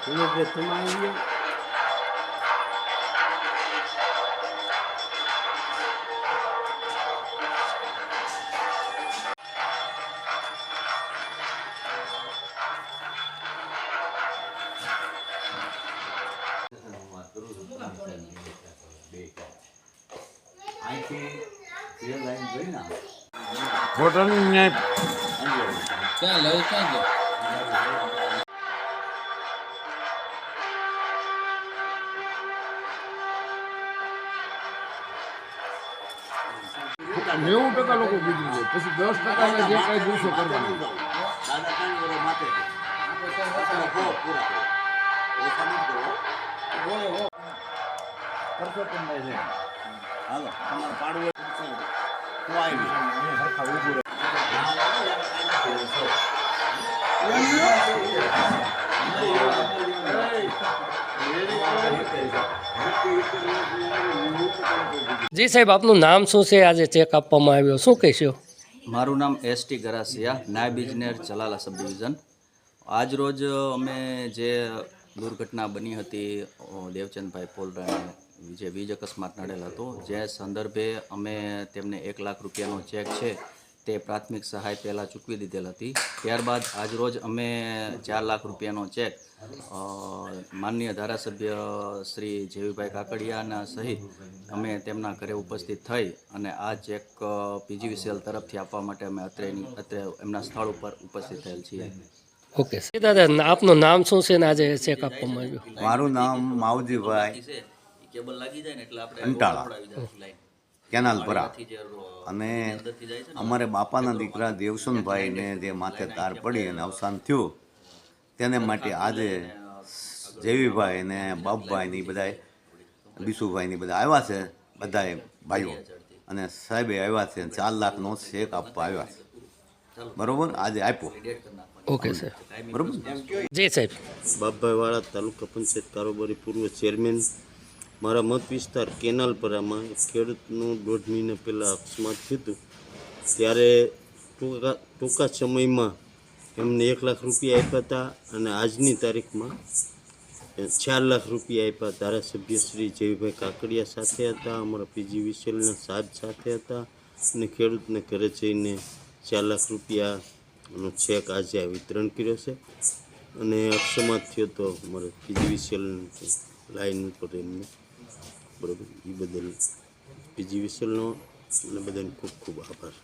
એટલે તમારી હોટલ ક્યાં લઈ ક્યાં ગયો? નેવું ટકા લોકો ગુજરી જાય, પછી 10% જે કઈ દિવસો કરવાના. હાલો તમારે પાડવું હું આવી જી સાહેબ, આપનું નામ શું છે? આજે ચેક આપવામાં આવ્યો, શું કહેશો? મારું નામ એસટી ગરાસિયા, નાયબ ઇજનેર ચલાલા સબ ડિવિઝન. આજ રોજ અમે જે દુર્ઘટના બની હતી દેવચંદભાઈ પોલરાને જે વીજ અકસ્માત નડેલ હતો, જે સંદર્ભે અમે તેમને 1 લાખ રૂપિયાનો ચેક છે તે પ્રાથમિક સહાય પહેલાં ચૂકવી દીધેલ હતી. ત્યારબાદ આજરોજ અમે 4 લાખ રૂપિયાનો ચેક માનનીય ધારાસભ્ય શ્રી જેવીભાઈ કાકડિયાના સહિત અમે તેમના ઘરે ઉપસ્થિત થઈ અને આ ચેક પીજીવીસીએલ તરફથી આપવા માટે અમે અત્રે એમના સ્થળ ઉપર ઉપસ્થિત થયેલ છીએ. ઓકે દાદા, આપનું નામ શું છે ને આજે ચેક આપવામાં આવ્યો? મારું નામ માવજીભાઈ અંટાળા, કેનાલપરા. અને અમારે બાપાના દીકરા દેવસનભાઈને જે માથે તાર પડી અને અવસાન થયું તેને માટે આજે જેવીભાઈ ને બાપભાઈ ને બધાએ બીસુભાઈ ને બધા આવ્યા છે, બધાએ ભાઈઓ અને સાહેબે આવ્યા છે. 4 લાખનો ચેક આપવા આવ્યા છે. બરોબર, આજે આપ્યો. ઓકે સર, બરોબર. જી સાહેબ. બાપભાઈ વાળા, તાલુકા પંચાયત કારોબારી પૂર્વ ચેરમેન. મારા મત વિસ્તાર કેનાલપરામાં ખેડૂતનું 1.5 મહિના પહેલાં અકસ્માત થયું હતું, ત્યારે ટૂંકા સમયમાં એમને 1 લાખ રૂપિયા આપ્યા હતા અને આજની તારીખમાં 4 લાખ રૂપિયા આપ્યા. ધારાસભ્ય શ્રી જેવીભાઈ કાકડિયા સાથે હતા, અમારા પીજીવીસીએલના સાહેબ સાથે હતા અને ખેડૂતને ઘરે જઈને 4 લાખ રૂપિયાનો ચેક આજે આ વિતરણ કર્યો છે. અને અકસ્માત થયો તો અમારે પીજીવીસીએલ લાઈન ઉપર એમને, બરાબર, એ બદલ પીજીવીસીએલનો અને બધાને ખૂબ ખૂબ આભાર.